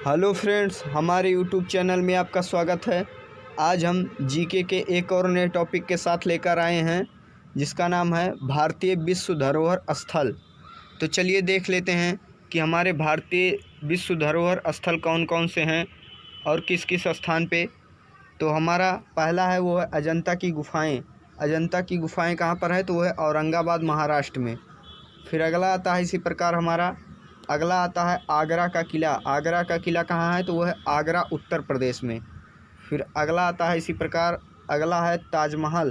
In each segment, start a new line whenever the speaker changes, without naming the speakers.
Hello friends, हमारे YouTube channel में आपका स्वागत है। आज हम जीके के एक और नए टॉपिक के साथ लेकर आए हैं जिसका नाम है भारतीय विश्व धरोहर स्थल। तो चलिए देख लेते हैं कि हमारे भारतीय विश्व धरोहर स्थल कौन कौन से हैं और किस किस स्थान पे। तो हमारा पहला है वो है अजंता की गुफ़ाएँ। अजंता की गुफ़ाएँ कहाँ पर है? तो वो है औरंगाबाद, महाराष्ट्र में। फिर अगला आता है इसी प्रकार हमारा अगला आता है आगरा का किला। आगरा का किला कहाँ है? तो वो है आगरा, उत्तर प्रदेश में। फिर अगला आता है इसी प्रकार अगला है ताजमहल।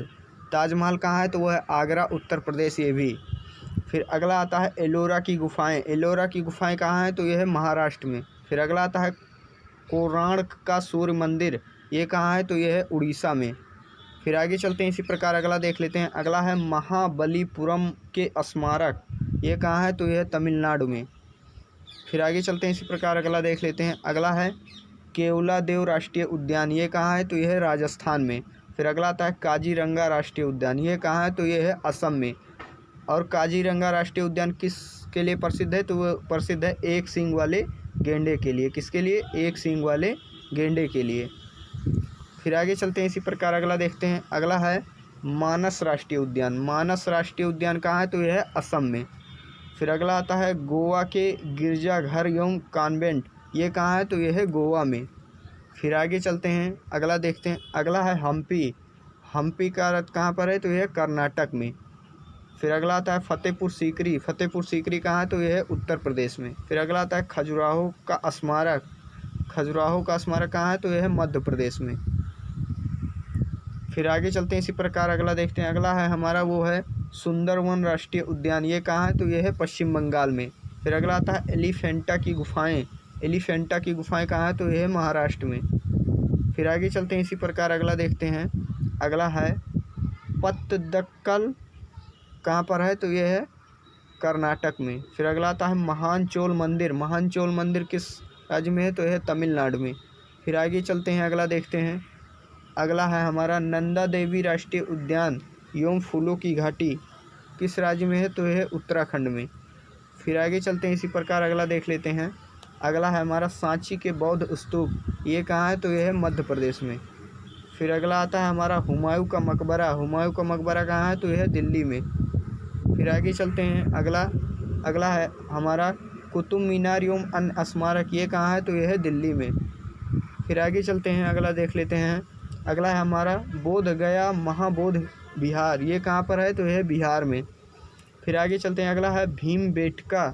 ताजमहल कहाँ है? तो वो है आगरा, उत्तर प्रदेश, ये भी। फिर अगला आता है एलोरा की गुफ़ाएँ। एलोरा की गुफ़ाएँ कहाँ हैं? तो ये है महाराष्ट्र में। फिर अगला आता है कोणार्क का सूर्य मंदिर। ये कहाँ है? तो ये है उड़ीसा में। फिर आगे चलते हैं, इसी प्रकार अगला देख लेते हैं। अगला है महाबलीपुरम के स्मारक। ये कहाँ है? तो ये है तमिलनाडु में। फिर आगे चलते हैं, इसी प्रकार अगला देख लेते हैं। अगला है केवलादेव राष्ट्रीय उद्यान। ये कहाँ है? तो यह है राजस्थान में। फिर अगला आता है काजीरंगा राष्ट्रीय उद्यान। ये कहाँ है? तो यह है असम में। और काजीरंगा राष्ट्रीय उद्यान किस के लिए प्रसिद्ध है? तो वह प्रसिद्ध है एक सींग वाले गेंडे के लिए। किसके लिए? एक सींग वाले गेंडे के लिए। फिर आगे चलते हैं, इसी प्रकार अगला देखते हैं। अगला है मानस राष्ट्रीय उद्यान। मानस राष्ट्रीय उद्यान कहाँ है? तो यह है असम में। फिर अगला आता है गोवा के गिरजाघर एवं कॉन्वेंट। ये कहाँ है? तो यह है गोवा में। फिर आगे चलते हैं, अगला देखते हैं। अगला है हम्पी। हम्पी का रथ कहाँ पर है? तो यह है कर्नाटक में। फिर अगला आता है फतेहपुर सीकरी। फतेहपुर सीकरी कहाँ है? तो यह है उत्तर प्रदेश में। फिर अगला आता है खजुराहो का स्मारक। खजुराहो का स्मारक कहाँ है? तो यह है मध्य प्रदेश में। फिर आगे चलते हैं, इसी प्रकार अगला देखते हैं। अगला है हमारा वो है सुंदरवन राष्ट्रीय उद्यान। ये कहाँ है? तो यह है पश्चिम बंगाल में। फिर अगला आता है एलिफेंटा की गुफ़ाएँ। एलिफेंटा की गुफ़ाएँ कहाँ है? तो यह है महाराष्ट्र में। फिर आगे चलते हैं, इसी प्रकार अगला देखते हैं। अगला है पत्तदकल। कहाँ पर है? तो यह है कर्नाटक में। फिर अगला आता है महान चोल मंदिर। महान चोल मंदिर किस राज्य में है? तो यह है तमिलनाडु में। फिर आगे चलते हैं, अगला देखते हैं। अगला है हमारा नंदा देवी राष्ट्रीय उद्यान एवं फूलों की घाटी। किस राज्य में है? तो यह है उत्तराखंड में। फिर आगे चलते हैं, इसी प्रकार अगला देख लेते हैं। अगला है हमारा सांची के बौद्ध स्तूप। ये कहाँ है? तो यह है मध्य प्रदेश में। फिर अगला आता है हमारा हुमायूं का मकबरा। हुमायूं का मकबरा कहाँ है? तो यह है दिल्ली में। फिर आगे चलते हैं, अगला है हमारा कुतुब मीनार एवं अन्य स्मारक। ये कहाँ है? तो यह है दिल्ली में। फिर आगे चलते हैं, अगला देख लेते हैं। अगला है हमारा बोध गया महाबोध विहार। ये कहाँ पर है? तो यह है बिहार में। फिर आगे चलते हैं, अगला है भीमबेटका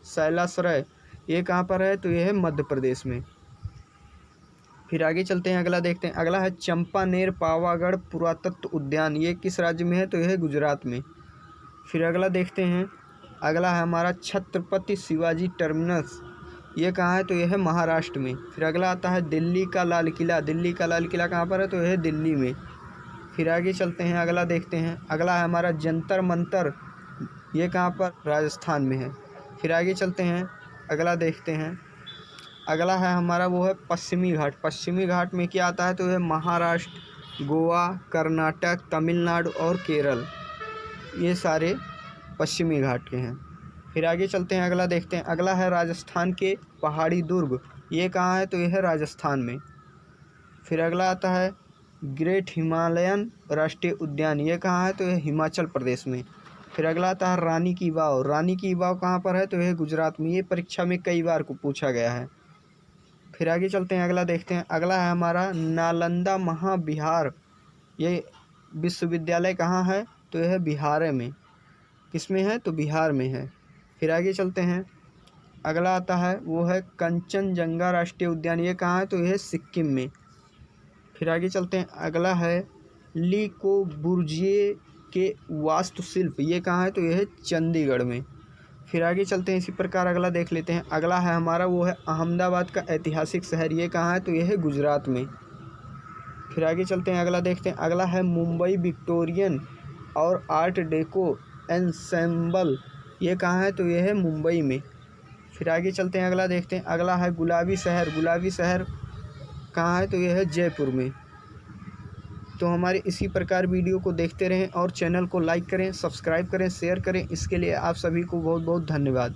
शैलाश्रय। ये कहाँ पर है? तो यह है मध्य प्रदेश में। फिर आगे चलते हैं, अगला देखते हैं। अगला है चंपानेर पावागढ़ पुरातत्व उद्यान। ये किस राज्य में है? तो यह है गुजरात में। फिर अगला देखते हैं। अगला है हमारा छत्रपति शिवाजी टर्मिनस। ये कहाँ है? तो यह है महाराष्ट्र में। फिर अगला आता है दिल्ली का लाल किला। दिल्ली का लाल किला कहाँ पर है? तो यह है दिल्ली में। फिर आगे चलते हैं, अगला देखते हैं। अगला है हमारा जंतर मंतर। ये कहाँ पर? राजस्थान में है। फिर आगे चलते हैं, अगला देखते हैं। अगला है हमारा वो है पश्चिमी घाट। पश्चिमी घाट में क्या आता है? तो यह महाराष्ट्र, गोवा, कर्नाटक, तमिलनाडु और केरल, ये सारे पश्चिमी घाट के हैं। फिर आगे चलते हैं, अगला देखते हैं। अगला है राजस्थान के पहाड़ी दुर्ग। ये कहाँ है? तो यह है राजस्थान में। फिर अगला आता है ग्रेट हिमालयन राष्ट्रीय उद्यान। ये कहाँ है? तो यह हिमाचल प्रदेश में। फिर अगला आता है रानी की वाव। रानी की वाव कहाँ पर है? तो यह गुजरात में। ये परीक्षा में कई बार को पूछा गया है। फिर आगे चलते हैं, अगला देखते हैं। अगला है हमारा नालंदा महाविहार। ये विश्वविद्यालय कहाँ है? तो यह है बिहार में। किस में है? तो बिहार में है। फिर आगे चलते हैं, अगला आता है वो है कंचनजंगा राष्ट्रीय उद्यान। ये कहाँ है? तो यह है सिक्किम में। फिर आगे चलते हैं, अगला है ली कोर्बुज़िए के वास्तुशिल्प। ये कहाँ है? तो यह है चंडीगढ़ में। फिर आगे चलते हैं, इसी प्रकार अगला देख लेते हैं। अगला है हमारा वो है अहमदाबाद का ऐतिहासिक शहर। ये कहाँ है? तो यह है गुजरात में। फिर आगे चलते हैं, अगला देखते हैं। अगला है मुंबई विक्टोरियन और आर्ट डेको एंसेम्बल। ये कहाँ है? तो यह है मुंबई में। फिर आगे चलते हैं, अगला देखते हैं। अगला है गुलाबी शहर। गुलाबी शहर कहाँ है? तो यह है जयपुर में। तो हमारे इसी प्रकार वीडियो को देखते रहें और चैनल को लाइक करें, सब्सक्राइब करें, शेयर करें। इसके लिए आप सभी को बहुत बहुत धन्यवाद।